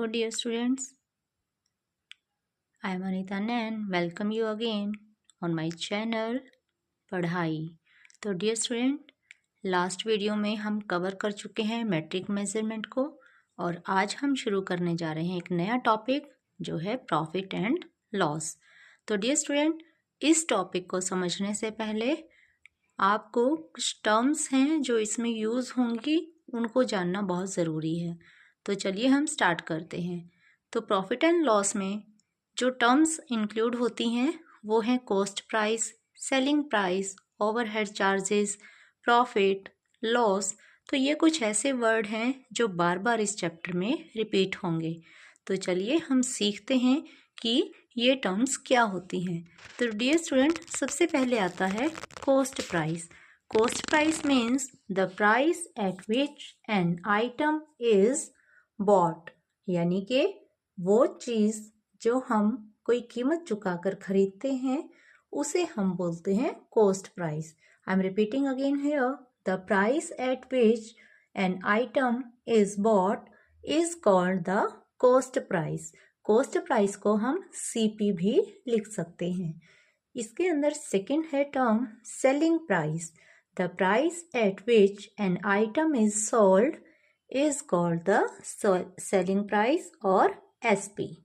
Hello, dear students. I am Anita Nain. Welcome you again on my channel पढ़ाई। तो dear student, last video में हम cover कर चुके हैं मैट्रिक मेजरमेंट को और आज हम शुरू करने जा रहे हैं एक नया टॉपिक जो है प्रॉफिट एंड लॉस। तो डियर स्टूडेंट, इस टॉपिक को समझने से पहले आपको कुछ टर्म्स हैं जो इसमें यूज़ होंगी, उनको जानना बहुत ज़रूरी है। तो चलिए हम स्टार्ट करते हैं। तो प्रॉफिट एंड लॉस में जो टर्म्स इंक्लूड होती हैं वो हैं cost price, selling price, overhead charges, profit, loss. तो ये कुछ ऐसे वर्ड हैं जो बार बार इस चैप्टर में रिपीट होंगे। तो चलिए हम सीखते हैं कि ये टर्म्स क्या होती हैं। तो डियर स्टूडेंट, सबसे पहले आता है cost price. Cost price means the price at which an item is bought, यानी कि वो चीज़ जो हम कोई कीमत चुकाकर खरीदते हैं उसे हम बोलते हैं cost price. I am repeating again here, the price at which an item is bought is called the cost price. Cost price को हम सीपी भी लिख सकते हैं। इसके अंदर सेकंड है term selling price. The price at which an item is sold is called the selling price और एसपी।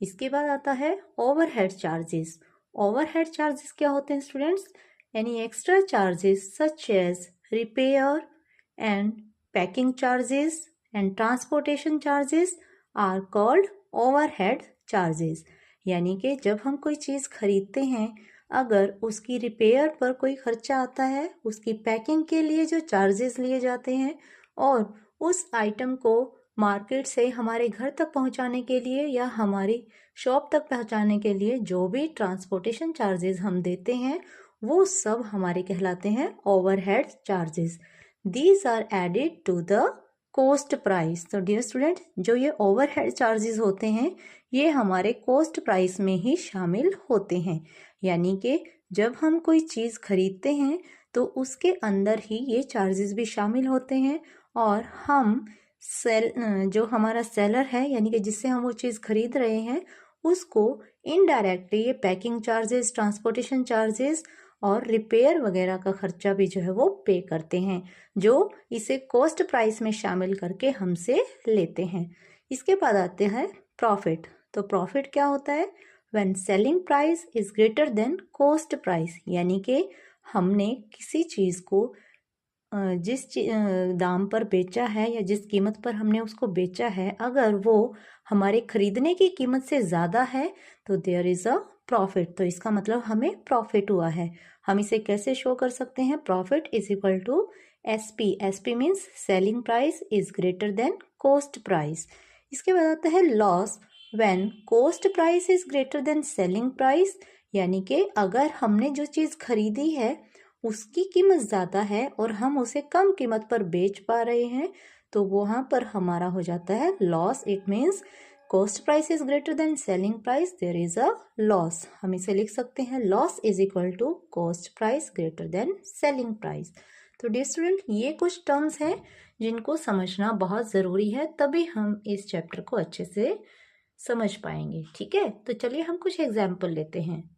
इसके बाद आता है ओवरहेड चार्जेस। ओवरहेड चार्जेस क्या होते हैं students? Any extra charges such as repair and packing charges and transportation charges are called overhead charges. यानी कि जब हम कोई चीज़ खरीदते हैं, अगर उसकी रिपेयर पर कोई खर्चा आता है, उसकी पैकिंग के लिए जो चार्जेस लिए जाते हैं और उस आइटम को मार्केट से हमारे घर तक पहुंचाने के लिए या हमारी शॉप तक पहुंचाने के लिए जो भी ट्रांसपोर्टेशन चार्जेस हम देते हैं वो सब हमारे कहलाते हैं overhead charges. These are added to the cost price. तो डियर स्टूडेंट, जो ये ओवरहेड चार्जेस होते हैं ये हमारे कॉस्ट प्राइस में ही शामिल होते हैं। यानी कि जब हम कोई चीज़ खरीदते हैं तो उसके अंदर ही ये चार्जेस भी शामिल होते हैं और हम जो हमारा सेलर है यानी कि जिससे हम वो चीज़ खरीद रहे हैं उसको इनडायरेक्टली ये पैकिंग चार्जेस, ट्रांसपोर्टेशन चार्जेस और रिपेयर वगैरह का खर्चा भी जो है वो पे करते हैं, जो इसे कॉस्ट प्राइस में शामिल करके हमसे लेते हैं। इसके बाद आते हैं प्रॉफिट। तो प्रॉफिट क्या होता है? When selling price is greater than cost price, यानी कि हमने किसी चीज़ को जिस दाम पर बेचा है या जिस कीमत पर हमने उसको बेचा है, अगर वो हमारे खरीदने की कीमत से ज़्यादा है तो देयर इज़ अ प्रॉफिट। तो इसका मतलब हमें प्रॉफिट हुआ है। हम इसे कैसे शो कर सकते हैं? Profit is equal to SP. SP means selling price is greater than cost price. इसके बाद आता है loss. When cost price is greater than selling price, यानी कि अगर हमने जो चीज़ खरीदी है उसकी कीमत ज़्यादा है और हम उसे कम कीमत पर बेच पा रहे हैं तो वहाँ पर हमारा हो जाता है loss. It means cost price is greater than selling price, there is a loss. हम इसे लिख सकते हैं loss is equal to cost price greater than selling price. तो डियर स्टूडेंट, ये कुछ टर्म्स हैं जिनको समझना बहुत ज़रूरी है, तभी हम इस चैप्टर को अच्छे से समझ पाएंगे। ठीक है, तो चलिए हम कुछ एग्जाम्पल लेते हैं।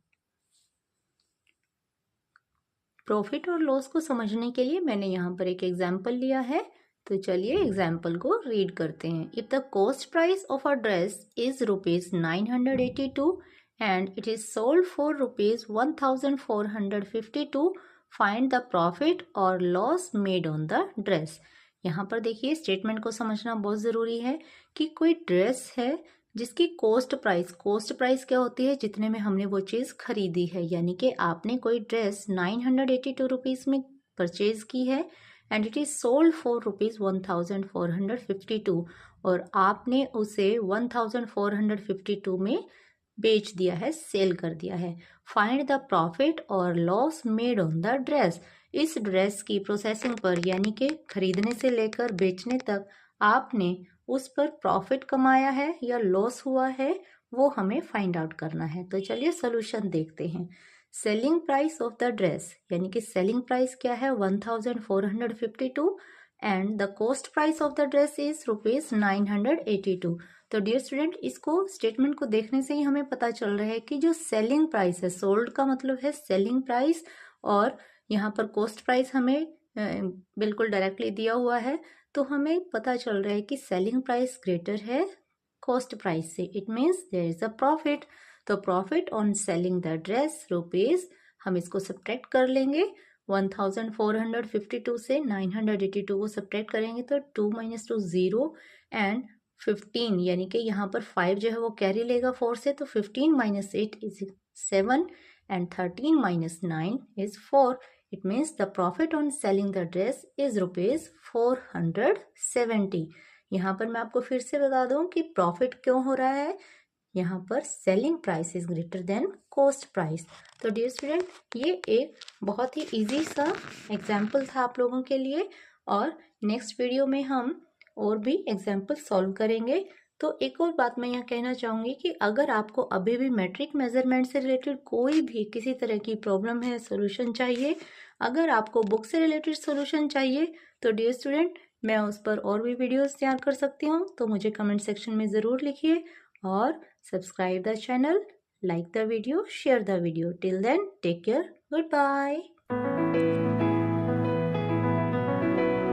प्रॉफिट और लॉस को समझने के लिए मैंने यहाँ पर एक एग्जाम्पल लिया है, तो चलिए एग्जाम्पल को रीड करते हैं। If the cost price of a dress is ₹982 and it is sold for ₹1452, find the profit और loss made on the dress. यहाँ पर देखिए, स्टेटमेंट को समझना बहुत ज़रूरी है कि कोई ड्रेस है जिसकी कॉस्ट प्राइस क्या होती है? जितने में हमने वो चीज़ खरीदी है। यानी कि आपने कोई ड्रेस 982 रुपीज़ में परचेज की है and it is sold for ₹1452 और आपने उसे 1452 में बेच दिया है, सेल कर दिया है। फाइंड द प्रॉफिट और loss made on the dress. इस ड्रेस की प्रोसेसिंग पर, यानी कि खरीदने से लेकर बेचने तक आपने उस पर प्रॉफिट कमाया है या लॉस हुआ है, वो हमें फाइंड आउट करना है। तो चलिए सोल्यूशन देखते हैं। Selling price of the dress, यानी कि सेलिंग प्राइस क्या है? 1452 and the cost price of the dress is ₹982। तो डियर स्टूडेंट, इसको स्टेटमेंट को देखने से ही हमें पता चल रहा है कि जो सेलिंग प्राइस है, सोल्ड का मतलब है सेलिंग प्राइस, और यहाँ पर कॉस्ट प्राइस हमें बिल्कुल डायरेक्टली दिया हुआ है, तो हमें पता चल रहा है कि सेलिंग प्राइस ग्रेटर है कॉस्ट प्राइस से। It means there is a profit. तो profit on selling the dress rupees, हम इसको सब्ट्रैक्ट कर लेंगे। 1452 से 982 को सब्ट्रैक्ट करेंगे तो 2 - 2 0 एंड 15, यानी कि यहाँ पर 5 जो है वो कैरी लेगा 4 से, तो 15 - 8 is 7 and 13 - 9 is 4। It means the profit on selling the dress is rupees 470। यहाँ पर मैं आपको फिर से बता दूं कि प्रॉफिट क्यों हो रहा है। यहाँ पर selling price is greater than cost price. तो डियर स्टूडेंट, ये एक बहुत ही इजी सा एग्जाम्पल था आप लोगों के लिए, और नेक्स्ट वीडियो में हम और भी एग्जाम्पल सॉल्व करेंगे। तो एक और बात मैं यहाँ कहना चाहूँगी कि अगर आपको अभी भी मैट्रिक मेजरमेंट से रिलेटेड कोई भी किसी तरह की प्रॉब्लम है, सॉल्यूशन चाहिए, अगर आपको बुक से रिलेटेड सॉल्यूशन चाहिए, तो डियर स्टूडेंट मैं उस पर और भी वीडियोस तैयार कर सकती हूँ। तो मुझे कमेंट सेक्शन में ज़रूर लिखिए और subscribe the channel, like the video, share the video. Till then, take care. Goodbye.